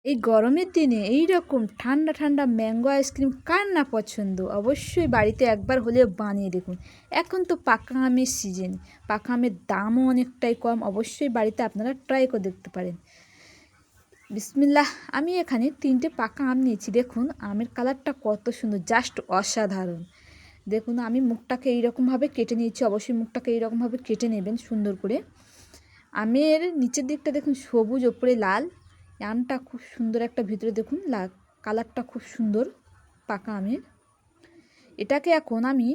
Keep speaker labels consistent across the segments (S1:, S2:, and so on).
S1: এই গরমের দিনে এই রকম ঠান্ডা ঠান্ডা ম্যাঙ্গো আইসক্রিম কার না পছন্দ? অবশ্যই বাড়িতে একবার হলেও বানিয়ে দেখুন। এখন তো পাকা আমের সিজন, পাকা আমের দামও অনেকটাই কম। অবশ্যই বাড়িতে আপনারা ট্রাই করে দেখতে পারেন। বিসমিল্লাহ, আমি এখানে 3টে পাকা আম নিয়েছি। দেখুন আমের কালারটা কত সুন্দর, জাস্ট অসাধারণ। দেখুন আমি মুখটাকে এইরকমভাবে কেটে নিয়েছি। অবশ্যই মুখটাকে এইরকমভাবে কেটে নেবেন সুন্দর করে। আমের নিচের দিকটা দেখুন সবুজ, ওপরে লাল। আমটা খুব সুন্দর একটা, ভিতরে দেখুন কালারটা খুব সুন্দর পাকা আমের। এটাকে এখন আমি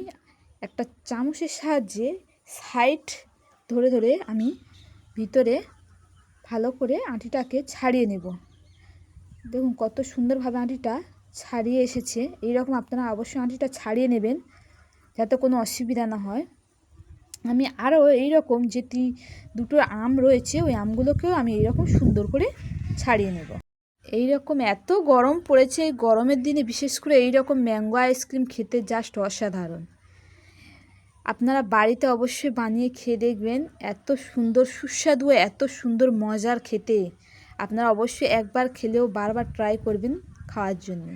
S1: একটা চামচের সাহায্যে সাইড ধরে ধরে আমি ভিতরে ভালো করে আঁটিটাকে ছাড়িয়ে নেব। দেখুন কত সুন্দরভাবে আঁটিটা ছাড়িয়ে এসেছে। এইরকম আপনারা অবশ্যই আঁটিটা ছাড়িয়ে নেবেন যাতে কোনো অসুবিধা না হয়। আমি আরও এইরকম যে দুটো আম রয়েছে ওই আমগুলোকেও আমি এইরকম সুন্দর করে ছাড়িয়ে নেব। এইরকম এত গরম পড়েছে, এই গরমের দিনে বিশেষ করে এইরকম ম্যাঙ্গো আইসক্রিম খেতে জাস্ট অসাধারণ। আপনারা বাড়িতে অবশ্যই বানিয়ে খেয়ে দেখবেন, এত সুন্দর সুস্বাদু, এত সুন্দর মজার খেতে। আপনারা অবশ্যই একবার খেলেও বারবার ট্রাই করবেন খাওয়ার জন্য।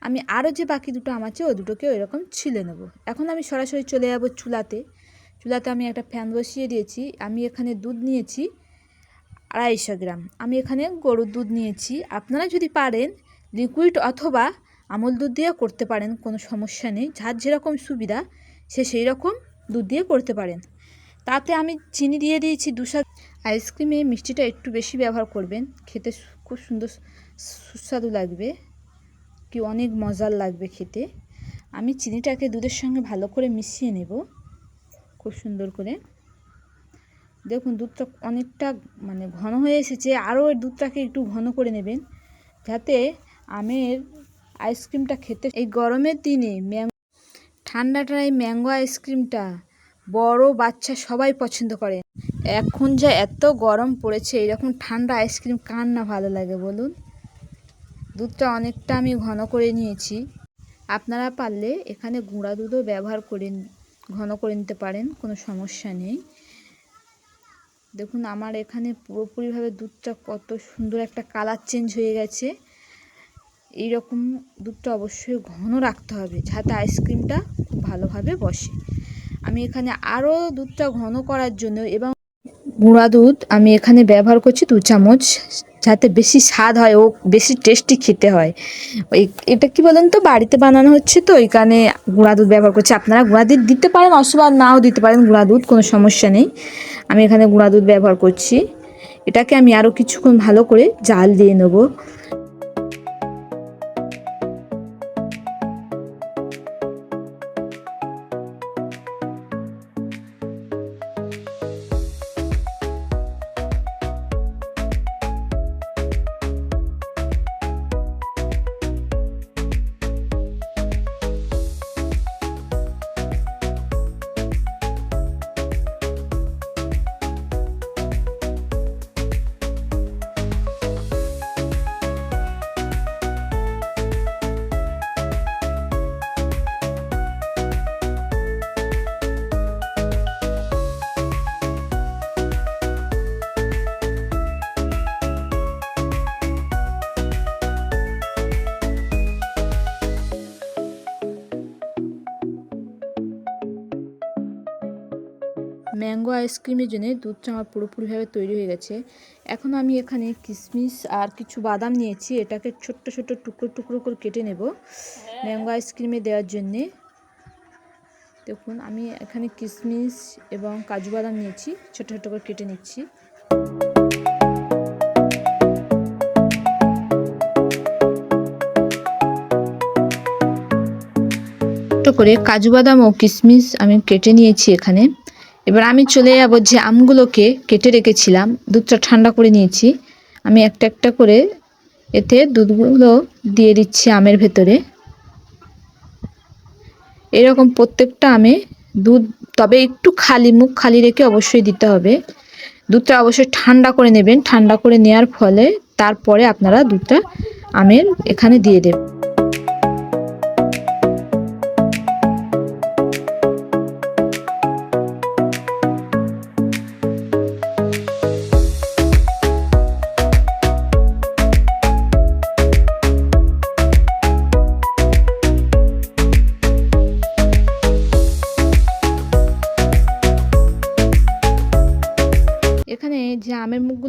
S1: আমি আরও যে বাকি দুটো আম আছে ওই দুটোকেও এরকম ছিলে নেব। এখন আমি সরাসরি চলে যাব চুলাতে। আমি একটা ফ্যান বসিয়ে দিয়েছি। আমি এখানে দুধ নিয়েছি 250 গ্রাম। আমি এখানে গরুর দুধ নিয়েছি। আপনারা যদি পারেন লিকুইড অথবা আমুল দুধ দিয়ে করতে পারেন, কোনো সমস্যা নেই। যার যেরকম সুবিধা সে সেই রকম দুধ দিয়ে করতে পারেন। তাতে আমি চিনি দিয়ে দিয়েছি 200। আইসক্রিমে মিষ্টিটা একটু বেশি ব্যবহার করবেন, খেতে খুব সুন্দর সুস্বাদু লাগবে, কি অনেক মজার লাগবে খেতে। আমি চিনিটাকে দুধের সঙ্গে ভালো করে মিশিয়ে নেব খুব সুন্দর করে। দেখুন দুধটা অনেকটা ঘন হয়ে এসেছে। আরও এই দুধটাকে একটু ঘন করে নেবেন যাতে আমের আইসক্রিমটা খেতে। এই গরমের দিনে ঠান্ডাটা এই ম্যাঙ্গো আইসক্রিমটা বড় বাচ্চা সবাই পছন্দ করে। এখন যা এত গরম পড়েছে, এইরকম ঠান্ডা আইসক্রিম কার না ভালো লাগে বলুন। দুধটা অনেকটা আমি ঘন করে নিয়েছি। আপনারা পারলে এখানে গুঁড়া দুধও ব্যবহার করে ঘন করে নিতে পারেন, কোনো সমস্যা নেই। দেখুন আমার এখানে পুরোপুরিভাবে দুধটা কত সুন্দর একটা কালার চেঞ্জ হয়ে গেছে। এই রকম দুধটা অবশ্যই ঘন রাখতে হবে যাতে আইসক্রিমটা খুব ভালোভাবে বসে। আমি এখানে আরও দুধটা ঘন করার জন্য এবং গুঁড়া দুধ আমি এখানে ব্যবহার করছি 2 চামচ, যাতে বেশি স্বাদ হয় ও বেশি টেস্টি খেতে হয়। এটা কি বলেন তো, বাড়িতে বানানো হচ্ছে তো এখানে গুঁড়া দুধ ব্যবহার করছি। আপনারা গুঁড়া দুধ দিতে পারেন, অথবা নাও দিতে পারেন গুঁড়া দুধ, কোনো সমস্যা নেই। আমি এখানে গুঁড়া দুধ ব্যবহার করছি। এটাকে আমি আরও কিছুক্ষণ ভালো করে জাল দিয়ে নেব। ম্যাঙ্গো আইসক্রিমের জন্য দুধটা আমার পুরোপুরিভাবে তৈরি হয়ে গেছে। এখন আমি এখানে কিশমিশ আর কিছু বাদাম নিয়েছি। এটাকে ছোট্ট ছোট্ট টুকরো টুকরো করে কেটে নেব ম্যাঙ্গো আইসক্রিমে দেওয়ার জন্যে। দেখুন আমি এখানে কিশমিশ এবং কাজু বাদাম নিয়েছি, ছোটো ছোটো করে কেটে নিচ্ছি। ছোটো করে কাজু বাদাম ও কিশমিশ আমি কেটে নিয়েছি এখানে। এবার আমি চলে যাব যে আমগুলোকে কেটে রেখেছিলাম, দুধটা ঠান্ডা করে নিয়েছি। আমি একটা একটা করে এতে দুধগুলো দিয়ে দিচ্ছি আমের ভেতরে। এরকম প্রত্যেকটা আমে দুধ, তবে একটু মুখ খালি রেখে অবশ্যই দিতে হবে। দুধটা অবশ্যই ঠান্ডা করে নেবেন। ঠান্ডা করে নেওয়ার ফলে তারপরে আপনারা দুধটা আমের এখানে দিয়ে দেবেন।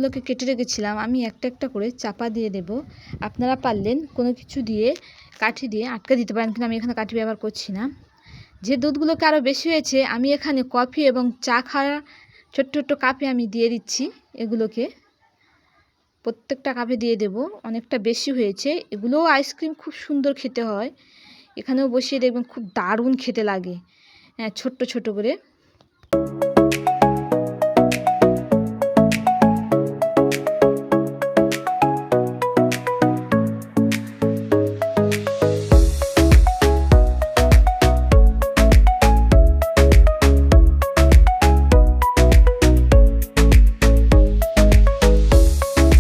S1: বাদামগুলোকে কেটে রেখেছিলাম আমি একটা একটা করে চাপা দিয়ে দেব। আপনারা পারলেন কোনো কিছু দিয়ে কাঠি দিয়ে আটকে দিতে পারেন, কিন্তু আমি এখানে কাঠি ব্যবহার করছি না। যে দুধগুলোকে আরও বেশি হয়েছে আমি এখানে কফি এবং চা খাওয়া ছোট্ট ছোট্ট কাপে আমি দিয়ে দিচ্ছি। এগুলোকে প্রত্যেকটা কাপে দিয়ে দেব। অনেকটা বেশি হয়েছে। এগুলোও আইসক্রিম খুব সুন্দর খেতে হয়। এখানেও বসিয়ে দেখবেন খুব দারুণ খেতে লাগে, হ্যাঁ, ছোট্ট ছোট করে।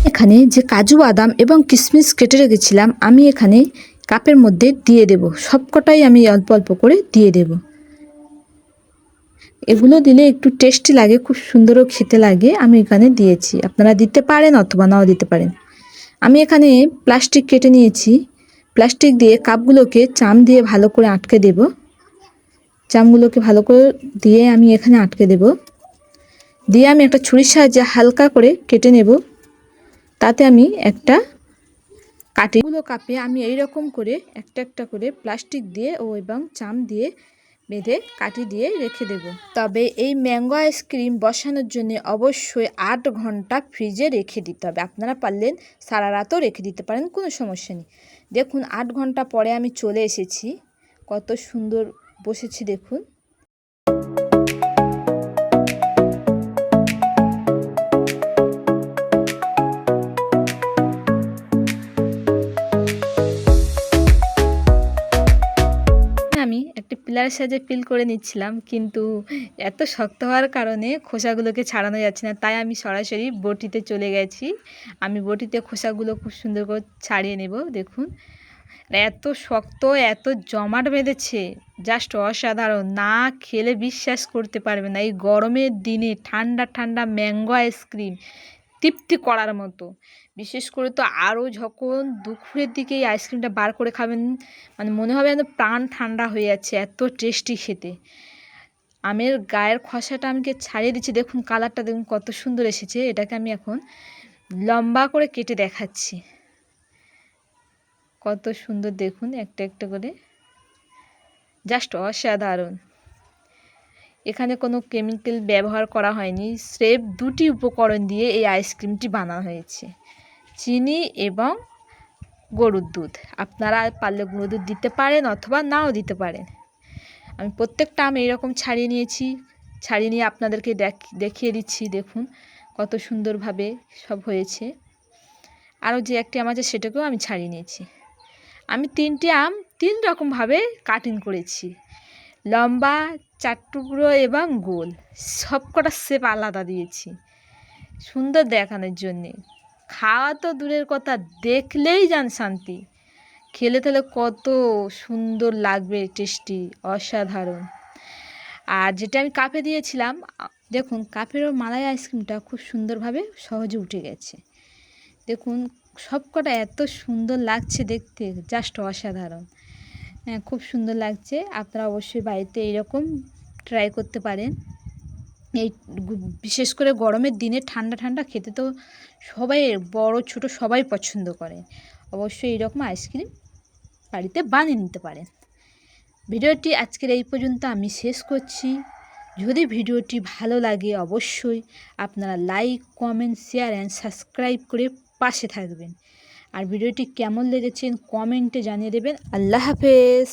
S1: এখানে যে কাজু বাদাম এবং কিশমিশ কেটে রেখেছিলাম আমি এখানে কাপের মধ্যে দিয়ে দেব। সবকটাই আমি অল্প অল্প করে দিয়ে দেব। এগুলো দিলে একটু টেস্টি লাগে, খুব সুন্দরও খেতে লাগে। আমি এখানে দিয়েছি, আপনারা দিতে পারেন অথবা নাও দিতে পারেন। আমি এখানে প্লাস্টিক কেটে নিয়েছি। প্লাস্টিক দিয়ে কাপগুলোকে চাম দিয়ে ভালো করে আটকে দেব। চামগুলোকে ভালো করে দিয়ে আমি এখানে আটকে দেব। দিয়ে আমি একটা ছুরির সাহায্যে হালকা করে কেটে নেব। তাতে আমি একটা কাঠিগুলো কাপে আমি এই রকম করে একটা একটা করে প্লাস্টিক দিয়ে এবং চাম দিয়ে বেঁধে কাঠি দিয়ে রেখে দেব। তবে এই ম্যাঙ্গো আইসক্রিম বসানোর জন্য অবশ্যই 8 ঘন্টা ফ্রিজে রেখে দিতে হবে। আপনারা পারলেন সারা রাতও রেখে দিতে পারেন, কোনো সমস্যা নেই। দেখুন 8 ঘন্টা পরে আমি চলে এসেছি, কত সুন্দর বসেছি দেখুন। আমি একটা পিলারের সাহায্যে ফিল করে নিচ্ছিলাম, কিন্তু এত শক্ত হওয়ার কারণে খোসাগুলোকে ছাড়ানো যাচ্ছে না, তাই আমি সরাসরি বটিতে চলে গেছি। আমি বটিতে খোসাগুলো খুব সুন্দর করে ছাড়িয়ে নেব। দেখুন এত শক্ত, এত জমাট বেঁধেছে, জাস্ট অসাধারণ। না খেলে বিশ্বাস করতে পারবে না, এই গরমের দিনে ঠান্ডা ঠান্ডা ম্যাঙ্গো আইসক্রিম তৃপ্তি করার মতো। বিশেষ করে তো আরও যখন দুপুরের দিকে এই আইসক্রিমটা বার করে খাবেন, মানে মনে হবে যেন প্রাণ ঠান্ডা হয়ে যাচ্ছে, এত টেস্টি খেতে। আমের গায়ের খোসাটা আমি ছাড়িয়ে দিচ্ছি। দেখুন কালারটা দেখুন কত সুন্দর এসেছে। এটাকে আমি এখন লম্বা করে কেটে দেখাচ্ছি। কত সুন্দর দেখুন, একটা একটা করে, জাস্ট অসাধারণ। এখানে কোনো কেমিক্যাল ব্যবহার করা হয়নি, স্রেফ 2টি উপকরণ দিয়ে এই আইসক্রিমটি বানানো হয়েছে, চিনি এবং গরুর দুধ। আপনারা পারলে গরুর দুধ দিতে পারেন অথবা নাও দিতে পারেন। আমি প্রত্যেকটা আম এইরকম ছাড়িয়ে নিয়েছি, ছাড়িয়ে নিয়ে আপনাদেরকে দেখিয়ে দিচ্ছি। দেখুন কত সুন্দরভাবে সব হয়েছে। আরও যে একটি আম আছে সেটাকেও আমি ছাড়িয়ে নিয়েছি। আমি 3টি আম 3 রকমভাবে কাটিং করেছি, লম্বা, 4 টুকরো এবং গোল। সবকটা শেপ আলাদা দিয়েছি সুন্দর দেখানোর জন্যে। খাওয়া তো দূরের কথা, দেখলেই যান শান্তি। খেলে তাহলে কত সুন্দর লাগবে, টেস্টি, অসাধারণ। আর যেটা আমি কাপে দিয়েছিলাম, দেখুন কাপেরও মালাই আইসক্রিমটা খুব সুন্দরভাবে সহজে উঠে গেছে। দেখুন সবকটা এত সুন্দর লাগছে দেখতে, জাস্ট অসাধারণ। হ্যাঁ, খুব সুন্দর লাগছে। আপনারা অবশ্যই বাড়িতে এইরকম ট্রাই করতে পারেন। এই বিশেষ করে গরমের দিনে ঠান্ডা ঠান্ডা খেতে তো সবাই, বড় ছোট সবাই পছন্দ করে। অবশ্যই এইরকম আইসক্রিম বাড়িতে বানিয়ে নিতে পারেন। ভিডিওটি আজকের এই পর্যন্ত আমি শেষ করছি। যদি ভিডিওটি ভালো লাগে অবশ্যই আপনারা like, comment, share and subscribe করে পাশে থাকবেন। আর ভিডিওটি কেমন লেগেছে কমেন্টে জানিয়ে দেবেন। আল্লাহ হাফেজ।